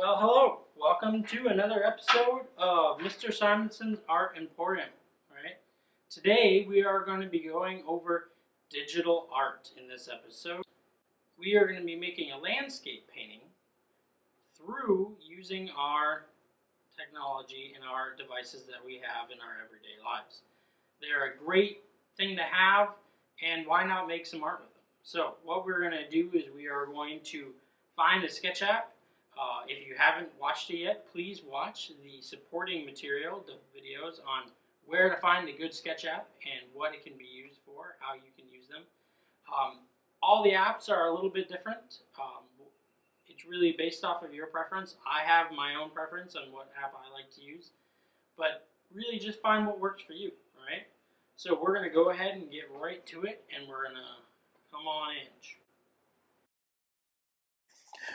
Well, hello. Welcome to another episode of Mr. Simonson's Art Emporium. Right? Today we are going to be going over digital art in this episode. We are going to be making a landscape painting through using our technology and our devices that we have in our everyday lives. They're a great thing to have, and why not make some art with them? So what we're going to do is we are going to find a sketch app. If you haven't watched it yet, please watch the supporting material, the videos on where to find a good sketch app and what it can be used for, how you can use them. All the apps are a little bit different. It's really based off of your preference. I have my own preference on what app I like to use, but really just find what works for you, all right? So we're going to go ahead and get right to it, and we're going to come on in.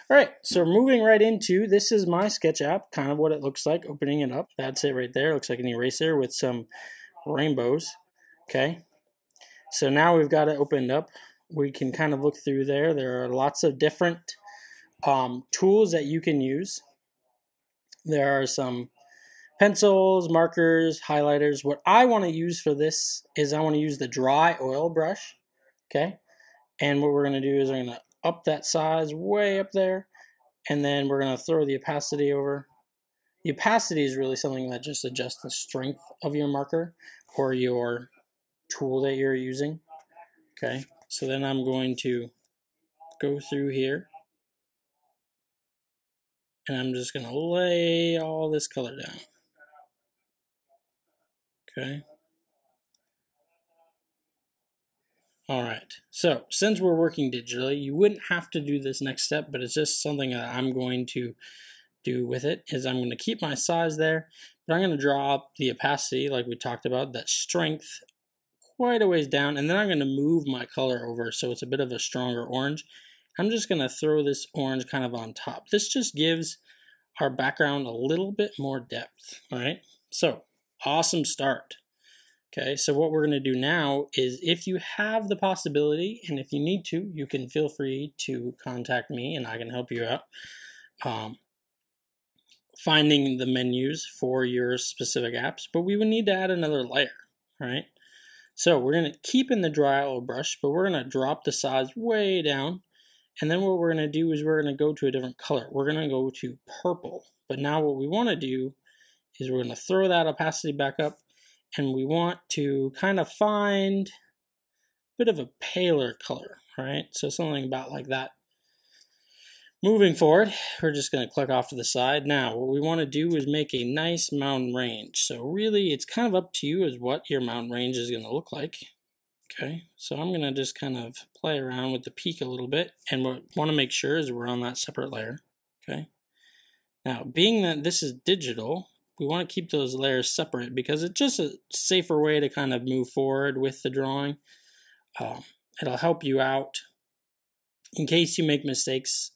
All right, so moving right into, this is my sketch app, kind of what it looks like, opening it up. That's it right there. Looks like an eraser with some rainbows, okay? So now we've got it opened up. We can kind of look through there. There are lots of different tools that you can use. There are some pencils, markers, highlighters. What I want to use for this is I want to use the dry oil brush, okay? And what we're going to do is we're going to up that size way up there, and then we're going to throw the opacity over. The opacity is really something that just adjusts the strength of your marker or your tool that you're using, okay? So then I'm going to go through here, and I'm just going to lay all this color down, okay? All right, so since we're working digitally, you wouldn't have to do this next step, but it's just something that I'm going to do with it, is I'm going to keep my size there, but I'm going to draw up the opacity like we talked about, that strength quite a ways down, and then I'm going to move my color over so it's a bit of a stronger orange. I'm just going to throw this orange kind of on top. This just gives our background a little bit more depth, all right? So, awesome start. Okay, so what we're going to do now is, if you have the possibility, and if you need to, you can feel free to contact me and I can help you out finding the menus for your specific apps, but we would need to add another layer, right? So we're going to keep in the dry oil brush, but we're going to drop the size way down, and then what we're going to do is we're going to go to a different color. We're going to go to purple, but now what we want to do is we're going to throw that opacity back up, and we want to kind of find a bit of a paler color, right? So something about like that. Moving forward, we're just going to click off to the side. Now, what we want to do is make a nice mountain range. So really, it's kind of up to you as what your mountain range is going to look like. Okay, so I'm going to just kind of play around with the peak a little bit, and what we want to make sure is we're on that separate layer. Okay, now being that this is digital, we want to keep those layers separate because it's just a safer way to kind of move forward with the drawing. It'll help you out in case you make mistakes.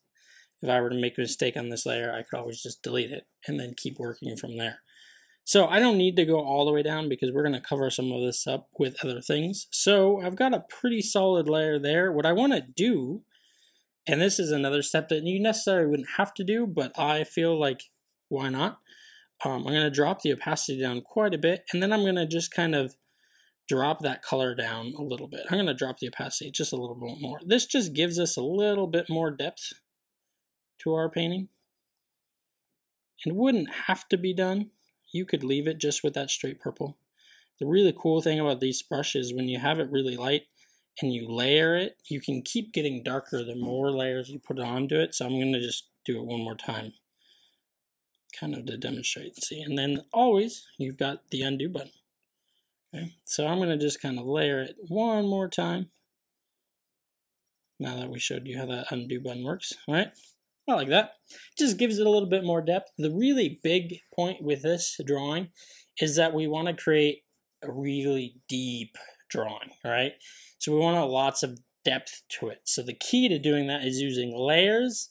If I were to make a mistake on this layer, I could always just delete it and then keep working from there. So I don't need to go all the way down because we're going to cover some of this up with other things. So I've got a pretty solid layer there. What I want to do, and this is another step that you necessarily wouldn't have to do, but I feel like, why not? I'm going to drop the opacity down quite a bit, and then I'm going to just kind of drop that color down a little bit. I'm going to drop the opacity just a little bit more. This just gives us a little bit more depth to our painting. It wouldn't have to be done. You could leave it just with that straight purple. The really cool thing about these brushes, when you have it really light and you layer it, you can keep getting darker the more layers you put onto it. So I'm going to just do it one more time, kind of to demonstrate. See, and then always you've got the undo button. Okay, so I'm going to just kind of layer it one more time. Now that we showed you how that undo button works, all right? I like that. Just gives it a little bit more depth. The really big point with this drawing is that we want to create a really deep drawing, right? So we want lots of depth to it. So the key to doing that is using layers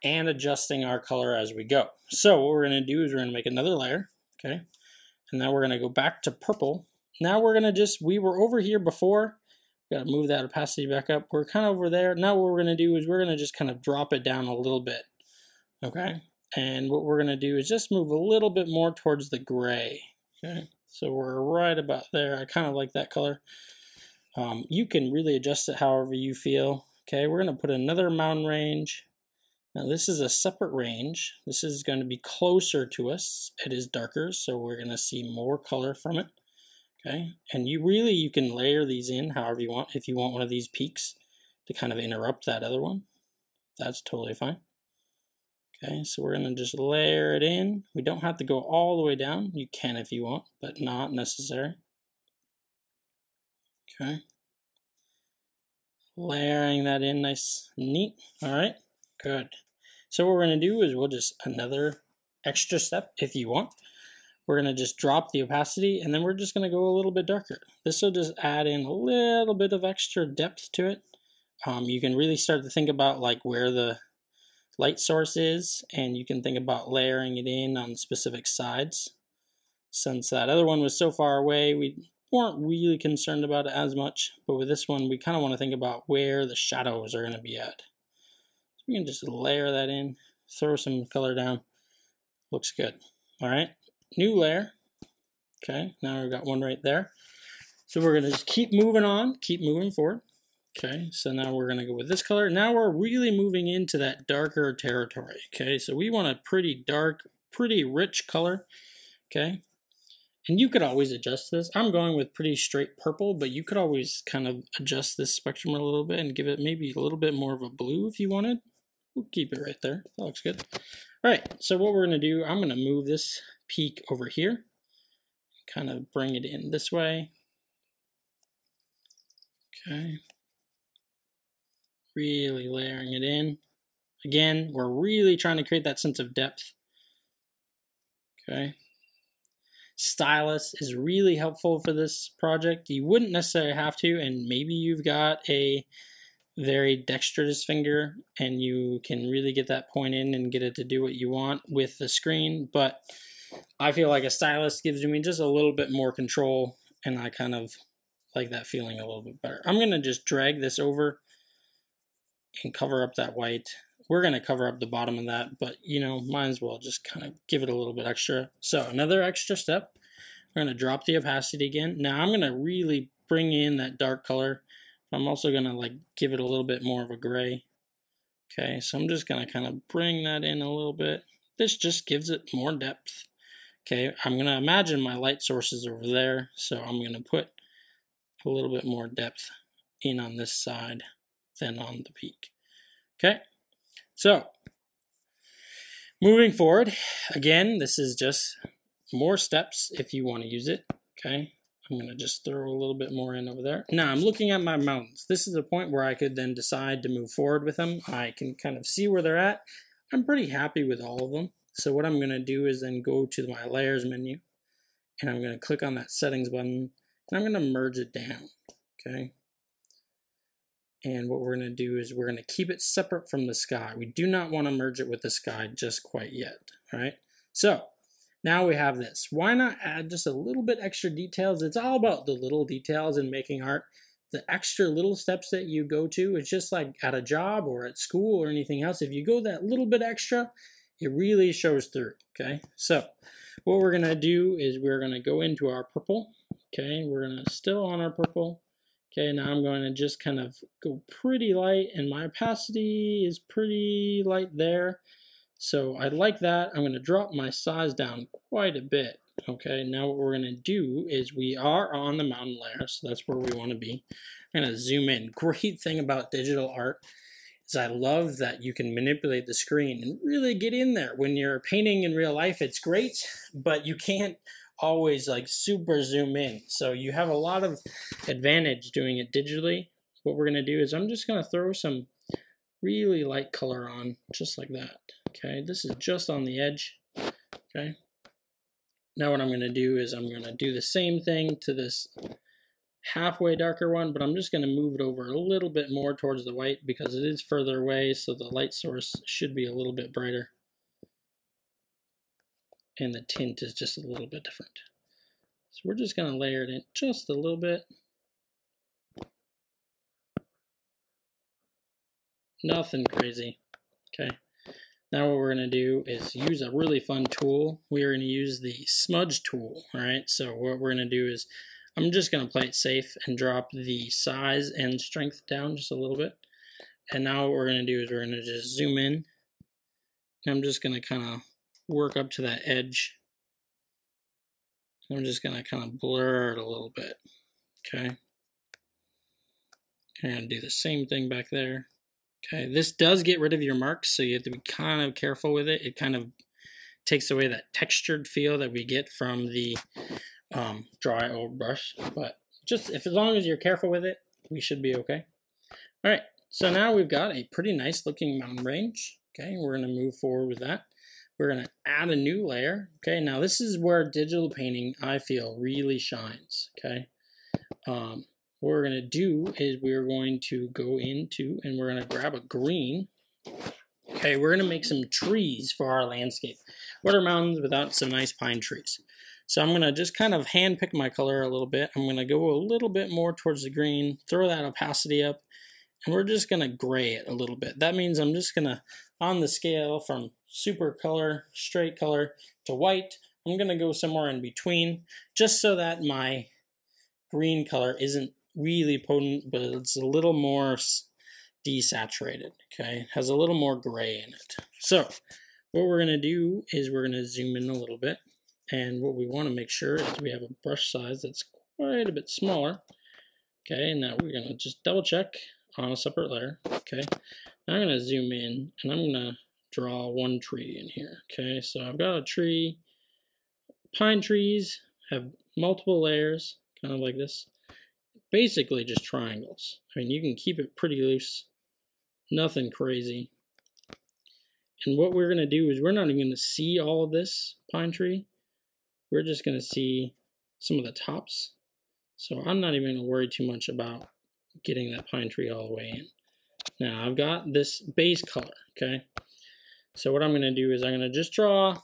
and adjusting our color as we go. So what we're going to do is we're going to make another layer, okay? And now we're going to go back to purple. Now we're going to just, we were over here before. Got to move that opacity back up. We're kind of over there. Now what we're going to do is we're going to just kind of drop it down a little bit, okay? And what we're going to do is just move a little bit more towards the gray. Okay, so we're right about there. I kind of like that color. You can really adjust it however you feel. Okay, we're going to put another mountain range. Now this is a separate range. This is going to be closer to us. It is darker, so we're going to see more color from it. Okay, and you can layer these in however you want. If you want one of these peaks to kind of interrupt that other one, that's totally fine. Okay, so we're going to just layer it in. We don't have to go all the way down. You can if you want, but not necessary. Okay, layering that in nice and neat. All right, good. So what we're going to do is we'll just another extra step if you want. We're going to just drop the opacity, and then we're just going to go a little bit darker. This will just add in a little bit of extra depth to it. You can really start to think about like where the light source is, and you can think about layering it in on specific sides. Since that other one was so far away, we weren't really concerned about it as much, but with this one we kind of want to think about where the shadows are going to be at. So we can just layer that in, throw some color down. Looks good. All right, new layer. Okay, now we've got one right there. So we're going to just keep moving on, keep moving forward. Okay, so now we're going to go with this color. Now we're really moving into that darker territory. Okay, so we want a pretty dark, pretty rich color. Okay, and you could always adjust this. I'm going with pretty straight purple, but you could always kind of adjust this spectrum a little bit and give it maybe a little bit more of a blue if you wanted. We'll keep it right there. That looks good. All right, so what we're going to do, I'm going to move this peak over here, kind of bring it in this way. Okay. Really layering it in. Again, we're really trying to create that sense of depth. Okay. Stylus is really helpful for this project. You wouldn't necessarily have to, and maybe you've got a very dexterous finger and you can really get that point in and get it to do what you want with the screen, but I feel like a stylus gives me just a little bit more control, and I kind of like that feeling a little bit better. I'm going to just drag this over and cover up that white. We're going to cover up the bottom of that, but you know, might as well just kind of give it a little bit extra. So another extra step, we're going to drop the opacity again. Now I'm going to really bring in that dark color. I'm also going to like give it a little bit more of a gray. Okay, so I'm just going to kind of bring that in a little bit. This just gives it more depth. Okay, I'm going to imagine my light source is over there, so I'm going to put a little bit more depth in on this side than on the peak. Okay, so moving forward, again, this is just more steps if you want to use it. Okay, I'm going to just throw a little bit more in over there. Now I'm looking at my mountains. This is a point where I could then decide to move forward with them. I can kind of see where they're at. I'm pretty happy with all of them. So what I'm going to do is then go to my layers menu, and I'm going to click on that settings button, and I'm going to merge it down. Okay. And what we're going to do is we're going to keep it separate from the sky. We do not want to merge it with the sky just quite yet. All right. So now we have this. Why not add just a little bit extra details? It's all about the little details in making art. The extra little steps that you go to, it's just like at a job or at school or anything else. If you go that little bit extra, it really shows through. Okay. So what we're going to do is we're going to go into our purple. Okay. We're going to still on our purple. Okay, now I'm going to just kind of go pretty light, and my opacity is pretty light there. So I like that. I'm going to drop my size down quite a bit. Okay, now what we're going to do is we are on the mountain layer, so that's where we want to be. I'm going to zoom in. Great thing about digital art is I love that you can manipulate the screen and really get in there. When you're painting in real life, it's great, but you can't always like super zoom in. So you have a lot of advantage doing it digitally. What we're going to do is I'm just going to throw some really light color on just like that. Okay, this is just on the edge. Okay, now what I'm going to do is I'm going to do the same thing to this halfway darker one, but I'm just going to move it over a little bit more towards the white because it is further away, so the light source should be a little bit brighter. And the tint is just a little bit different. So we're just going to layer it in just a little bit. Nothing crazy. Okay. Now what we're going to do is use a really fun tool. We're going to use the smudge tool, all right? So what we're going to do is I'm just going to play it safe and drop the size and strength down just a little bit. And now what we're going to do is we're going to just zoom in. And I'm just going to kind of work up to that edge. I'm just going to kind of blur it a little bit, okay? I'm going to do the same thing back there. Okay, this does get rid of your marks, so you have to be kind of careful with it. It kind of takes away that textured feel that we get from the dry old brush. But just as long as you're careful with it, we should be okay. All right, so now we've got a pretty nice looking mountain range. Okay, we're going to move forward with that. We're going to add a new layer. Okay, now this is where digital painting, I feel, really shines. Okay. What we're going to do is we're going to go into and we're going to grab a green. Okay, we're going to make some trees for our landscape. What are mountains without some nice pine trees? So I'm going to just kind of hand pick my color a little bit. I'm going to go a little bit more towards the green, throw that opacity up, and we're just going to gray it a little bit. That means I'm just going to, on the scale from super color, straight color to white, I'm going to go somewhere in between just so that my green color isn't really potent, but it's a little more desaturated, okay? It has a little more gray in it. So what we're going to do is we're going to zoom in a little bit, and what we want to make sure is we have a brush size that's quite a bit smaller, okay? And now we're going to just double check on a separate layer, okay? Now I'm going to zoom in, and I'm going to draw one tree in here, okay? So I've got a tree. Pine trees have multiple layers, kind of like this. Basically just triangles. I mean, you can keep it pretty loose, nothing crazy. And what we're going to do is we're not even going to see all of this pine tree. We're just going to see some of the tops. So I'm not even going to worry too much about getting that pine tree all the way in. Now I've got this base color, okay? So what I'm going to do is I'm going to just draw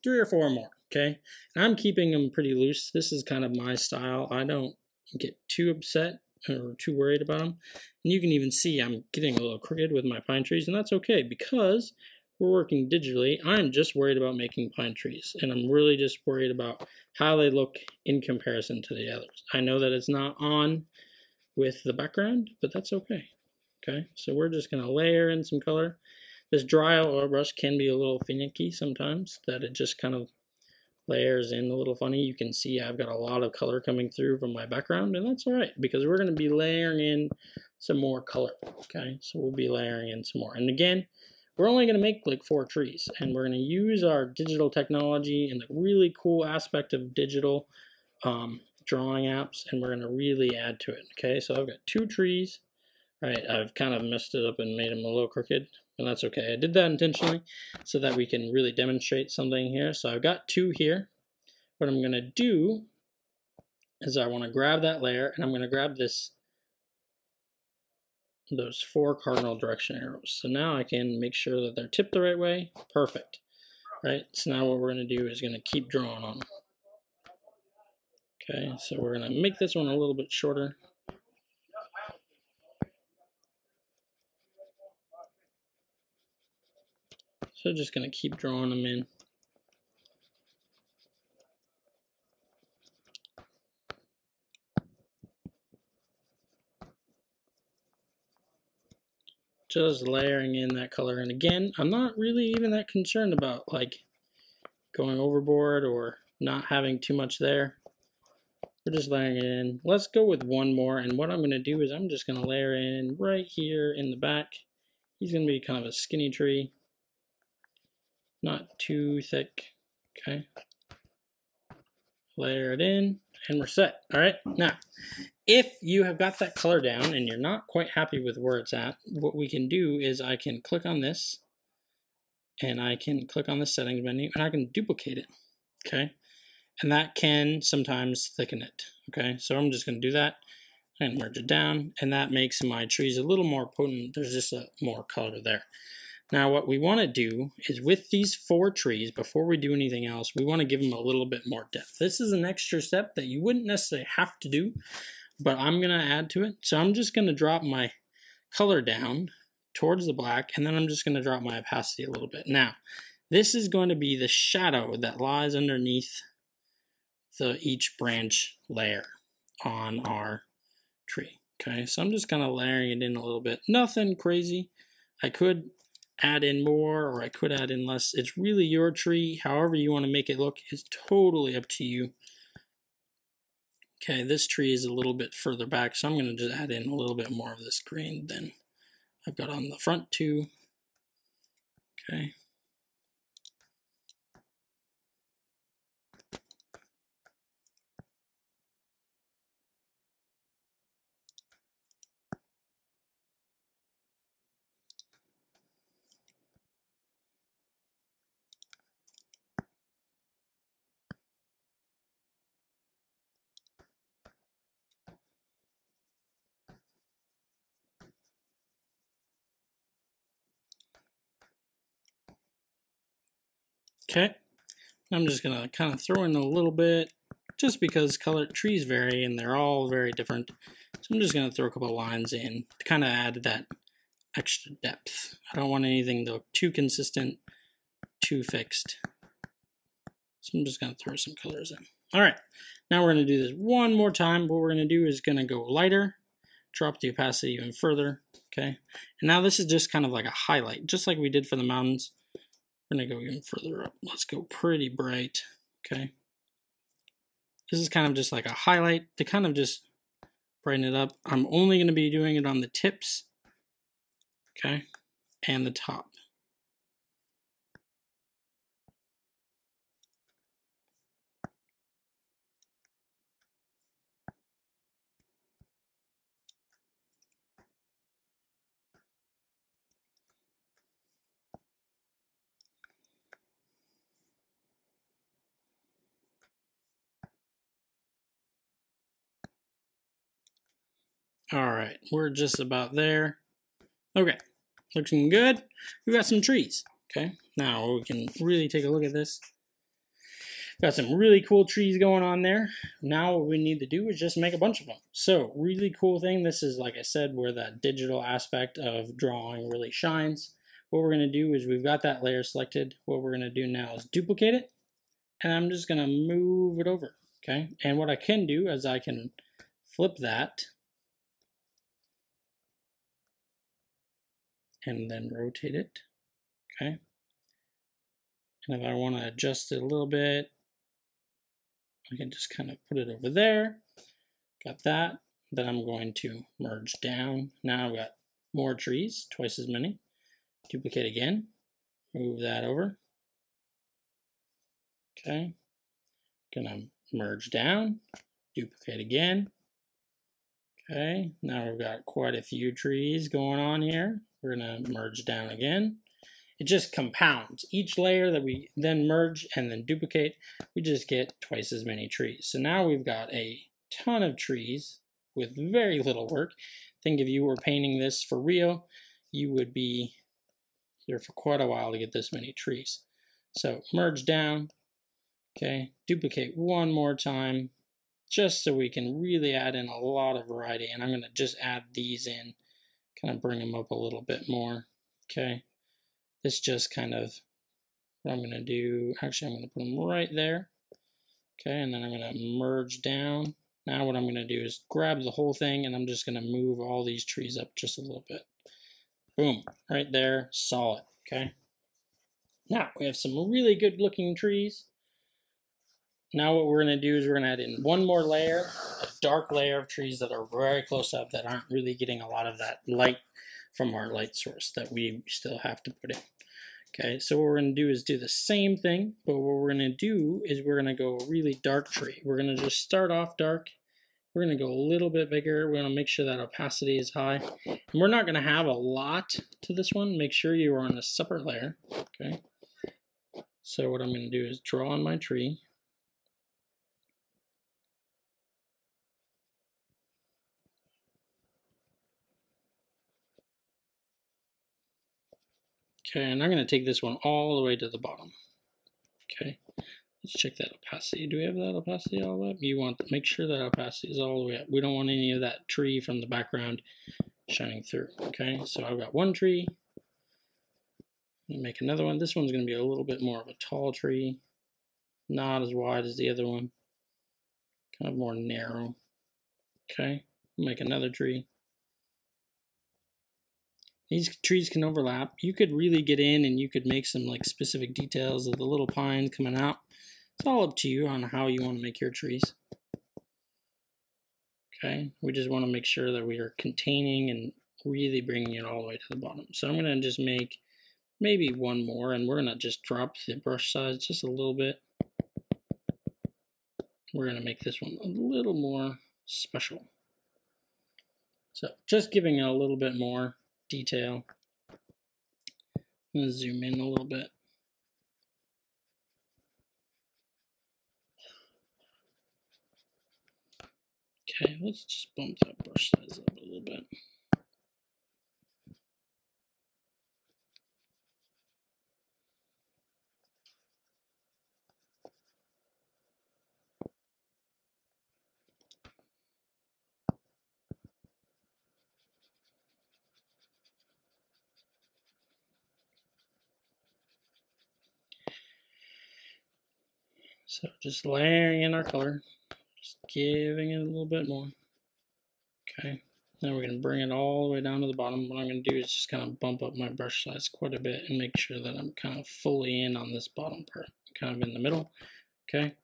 3 or 4 more, okay? And I'm keeping them pretty loose. This is kind of my style. I don't get too upset or too worried about them. And you can even see I'm getting a little crooked with my pine trees, and that's okay because we're working digitally. I'm just worried about making pine trees, and I'm really just worried about how they look in comparison to the others. I know that it's not on with the background, but that's okay. Okay, so we're just going to layer in some color. This dry oil brush can be a little finicky sometimes, that it just kind of layers in a little funny. You can see I've got a lot of color coming through from my background, and that's all right because we're going to be layering in some more color. Okay, so we'll be layering in some more. And again, we're only going to make like 4 trees, and we're going to use our digital technology and the really cool aspect of digital drawing apps, and we're going to really add to it. Okay, so I've got 2 trees. Right, I've kind of messed it up and made them a little crooked, and that's okay. I did that intentionally so that we can really demonstrate something here. So I've got 2 here. What I'm going to do is I want to grab that layer, and I'm going to grab those 4 cardinal direction arrows. So now I can make sure that they're tipped the right way. Perfect. Right, so now what we're going to do is going to keep drawing on them. Okay, so we're going to make this one a little bit shorter. So just going to keep drawing them in. Just layering in that color. And again, I'm not really even that concerned about like going overboard or not having too much there. We're just layering it in. Let's go with 1 more. And what I'm going to do is I'm just going to layer in right here in the back. He's going to be kind of a skinny tree. Not too thick. Okay. Layer it in and we're set. All right. Now, if you have got that color down and you're not quite happy with where it's at, what we can do is I can click on this and I can click on the settings menu and I can duplicate it. Okay. And that can sometimes thicken it. Okay. So I'm just going to do that and merge it down, and that makes my trees a little more potent. There's just a more color there. Now what we want to do is with these 4 trees, before we do anything else, we want to give them a little bit more depth. This is an extra step that you wouldn't necessarily have to do, but I'm going to add to it. So I'm just going to drop my color down towards the black, and then I'm just going to drop my opacity a little bit. Now, this is going to be the shadow that lies underneath each branch layer on our tree. Okay, so I'm just kind of layering it in a little bit. Nothing crazy. I could add in more or I could add in less. It's really your tree. However you want to make it look is totally up to you. Okay, this tree is a little bit further back, so I'm going to just add in a little bit more of this green than I've got on the front too. Okay. Okay, I'm just gonna kind of throw in a little bit, just because trees vary and they're all very different. So I'm just gonna throw a couple lines in to kind of add that extra depth. I don't want anything to look too consistent, too fixed. So I'm just gonna throw some colors in. All right, now we're gonna do this one more time. What we're gonna do is gonna go lighter, drop the opacity even further, okay? And now this is just kind of like a highlight, just like we did for the mountains. We're gonna go even further up. Let's go pretty bright, okay? This is kind of just like a highlight to kind of just brighten it up. I'm only gonna be doing it on the tips, okay, and the top. All right, we're just about there. Okay, looking good. We got some trees, okay? Now we can really take a look at this. Got some really cool trees going on there. Now what we need to do is just make a bunch of them. So really cool thing, this is like I said where that digital aspect of drawing really shines. What we're gonna do is we've got that layer selected. What we're gonna do now is duplicate it, and I'm just gonna move it over, okay? And what I can do is I can flip that and then rotate it, okay? And if I wanna adjust it a little bit, I can just kind of put it over there. Got that. Then I'm going to merge down. Now I've got more trees, twice as many. Duplicate again. Move that over. Okay. Gonna merge down. Duplicate again. Okay. Now we've got quite a few trees going on here. We're gonna merge down again. It just compounds. Each layer that we then merge and then duplicate, we just get twice as many trees. So now we've got a ton of trees with very little work. Think if you were painting this for real, you would be here for quite a while to get this many trees. So merge down, okay, duplicate one more time, just so we can really add in a lot of variety. And I'm gonna just add these in, kind of bring them up a little bit more, okay. This just kind of what I'm going to do. Actually, I'm going to put them right there. Okay, and then I'm going to merge down. Now what I'm going to do is grab the whole thing, and I'm just going to move all these trees up just a little bit. Boom, right there, solid, okay? Now, we have some really good looking trees. Now what we're going to do is we're going to add in one more layer, a dark layer of trees that are very close up that aren't really getting a lot of that light from our light source that we still have to put in. Okay, so what we're going to do is do the same thing, but what we're going to do is we're going to go a really dark tree. We're going to just start off dark. We're going to go a little bit bigger. We're going to make sure that opacity is high. And we're not going to have a lot to this one. Make sure you are on a separate layer. Okay, so what I'm going to do is draw on my tree. Okay, and I'm going to take this one all the way to the bottom. Okay, let's check that opacity. Do we have that opacity all the way up? You want to make sure that opacity is all the way up. We don't want any of that tree from the background shining through. Okay, so I've got one tree. Make another one. This one's going to be a little bit more of a tall tree, not as wide as the other one, kind of more narrow. Okay, make another tree. These trees can overlap. You could really get in and you could make some like specific details of the little pine coming out. It's all up to you on how you want to make your trees. Okay, we just want to make sure that we are containing and really bringing it all the way to the bottom. So I'm going to just make maybe one more, and we're going to just drop the brush size just a little bit. We're going to make this one a little more special. So just giving it a little bit more detail. I'm going to zoom in a little bit. Okay, let's just bump that brush size up a little bit. So just layering in our color, just giving it a little bit more. Okay, now we're going to bring it all the way down to the bottom. What I'm going to do is just kind of bump up my brush size quite a bit and make sure that I'm kind of fully in on this bottom part, kind of in the middle. Okay,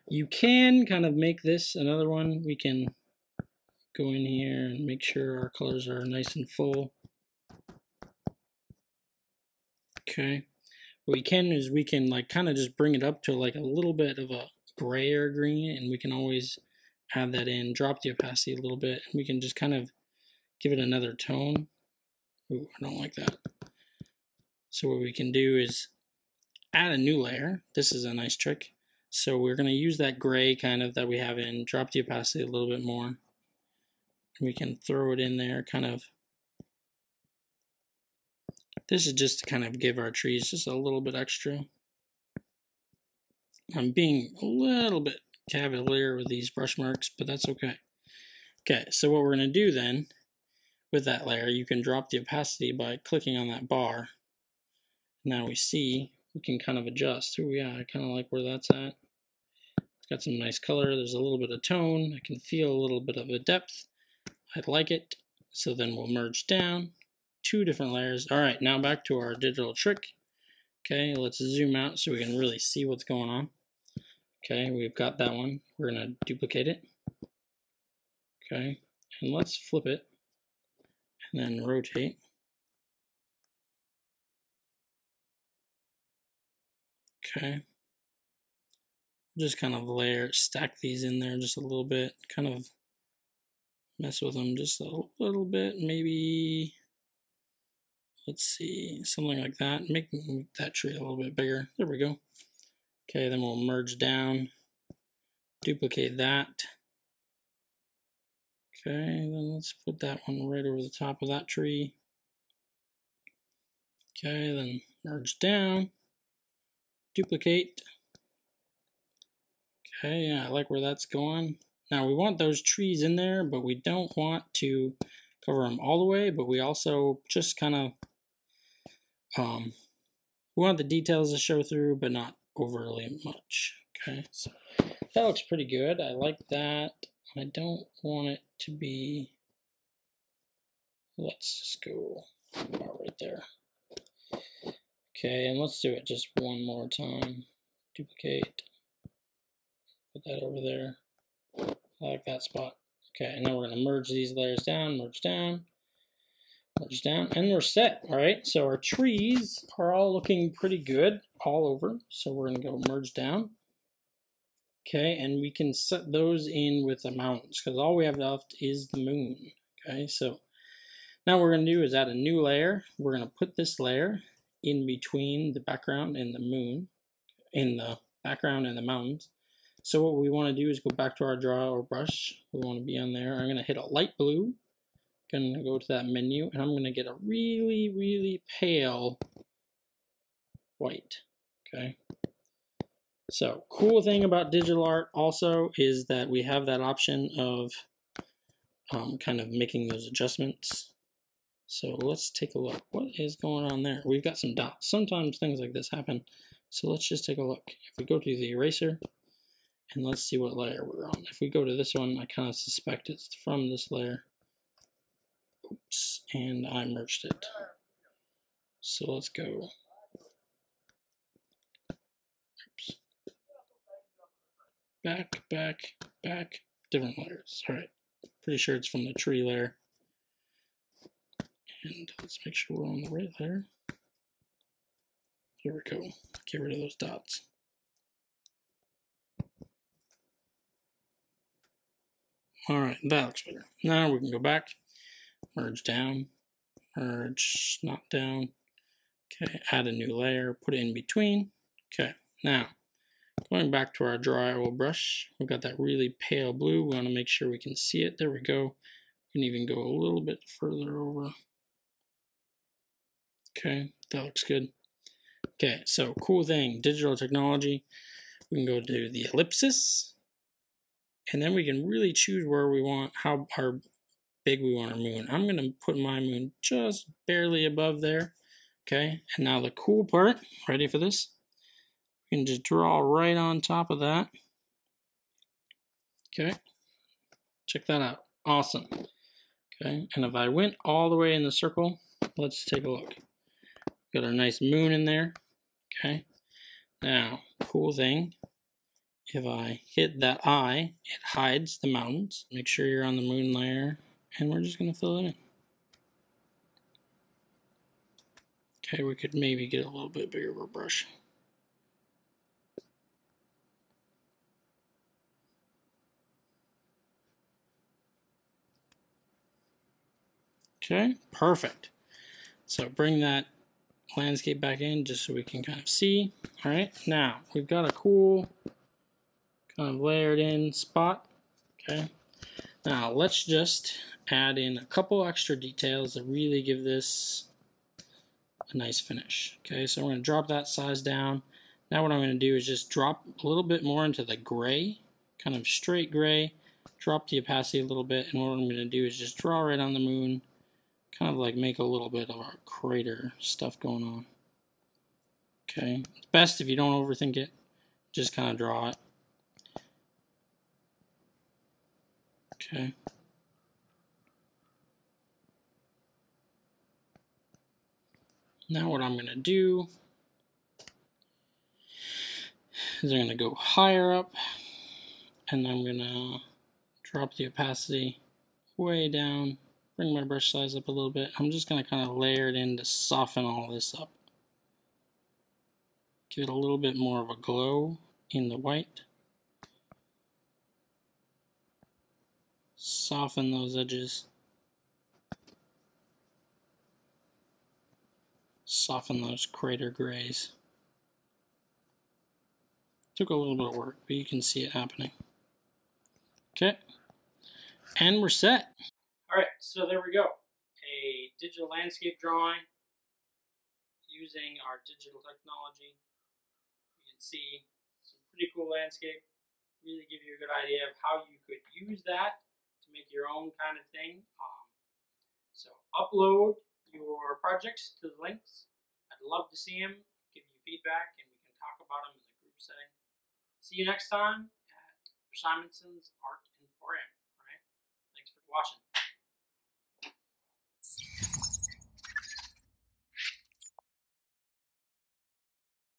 you can kind of make this another one. We can go in here and make sure our colors are nice and full. Okay, what we can is we can like kind of just bring it up to like a little bit of a grayer green, and we can always add that in, drop the opacity a little bit, and we can just kind of give it another tone. Ooh, I don't like that. So what we can do is add a new layer. This is a nice trick. So we're going to use that gray kind of that we have in, drop the opacity a little bit more. We can throw it in there kind of. This is just to kind of give our trees just a little bit extra. I'm being a little bit cavalier with these brush marks, but that's okay. Okay, so what we're going to do then with that layer, you can drop the opacity by clicking on that bar. Now we see we can kind of adjust. Oh yeah, I kind of like where that's at. It's got some nice color. There's a little bit of tone. I can feel a little bit of a depth. I like it. So then we'll merge down. 2 different layers. All right, now back to our digital trick. Okay, let's zoom out so we can really see what's going on. Okay, we've got that one. We're going to duplicate it. Okay, and let's flip it and then rotate. Okay, just kind of stack these in there just a little bit, kind of mess with them just a little bit, maybe, let's see, something like that. Make that tree a little bit bigger. There we go. Okay, then we'll merge down, duplicate that. Okay, then let's put that one right over the top of that tree. Okay, then merge down, duplicate. Okay, yeah, I like where that's going. Now we want those trees in there, but we don't want to cover them all the way, but we also just kind of, we want the details to show through, but not overly much. Okay, so that looks pretty good. I like that. I don't want it to be, let's just go about right there. Okay, and let's do it just one more time. Duplicate. Put that over there. I like that spot. Okay, and now we're going to merge these layers down, merge down, merge down, and we're set. All right, so our trees are all looking pretty good all over. So we're going to go merge down. Okay, and we can set those in with the mountains because all we have left is the moon. Okay, so now what we're going to do is add a new layer. We're going to put this layer in between the background and the moon, in the background and the mountains. So what we want to do is go back to our draw or brush. We want to be on there. I'm going to hit a light blue. Going to go to that menu, and I'm going to get a really, really pale white. Okay. So cool thing about digital art also is that we have that option of kind of making those adjustments. So let's take a look. What is going on there? We've got some dots. Sometimes things like this happen. So let's just take a look. If we go to the eraser, and let's see what layer we're on. If we go to this one, I kind of suspect it's from this layer. Oops, and I merged it. So let's go. Oops. Back, back, back. Different layers. All right. Pretty sure it's from the tree layer. And let's make sure we're on the right layer. Here we go. Get rid of those dots. All right, that looks better. Now we can go back, merge down, merge not down. Okay, add a new layer, put it in between. Okay, now going back to our dry oil brush, we've got that really pale blue. We want to make sure we can see it. There we go. We can even go a little bit further over. Okay, that looks good. Okay, so cool thing, digital technology. We can go to the ellipsis, and then we can really choose where we want, how big we want our moon. I'm going to put my moon just barely above there. Okay, and now the cool part, ready for this? We can just draw right on top of that. Okay, check that out. Awesome. Okay, and if I went all the way in the circle, let's take a look. Got our nice moon in there. Okay, now, cool thing, if I hit that eye, it hides the mountains. Make sure you're on the moon layer, and we're just going to fill it in. Okay, we could maybe get a little bit bigger of a brush. Okay, perfect. So bring that landscape back in just so we can kind of see. All right, now we've got a cool kind of layered in spot. Okay, now let's just add in a couple extra details that really give this a nice finish. Okay, so we're going to drop that size down. Now what I'm going to do is just drop a little bit more into the gray, kind of straight gray, drop the opacity a little bit, and what I'm going to do is just draw right on the moon, kind of like make a little bit of our crater stuff going on. Okay, it's best if you don't overthink it, just kind of draw it. Okay. Now what I'm going to do is I'm going to go higher up, and I'm going to drop the opacity way down, bring my brush size up a little bit. I'm just going to kind of layer it in to soften all this up. Give it a little bit more of a glow in the white. Soften those edges. Soften those crater grays. Took a little bit of work, but you can see it happening. Okay, and we're set. All right, so there we go. A digital landscape drawing using our digital technology. You can see some pretty cool landscape. Really give you a good idea of how you could use that to make your own kind of thing. So upload your projects to the links. I'd love to see them, give you feedback, and we can talk about them in the group setting. See you next time at Simonson's Art and 4M. All right, thanks for watching.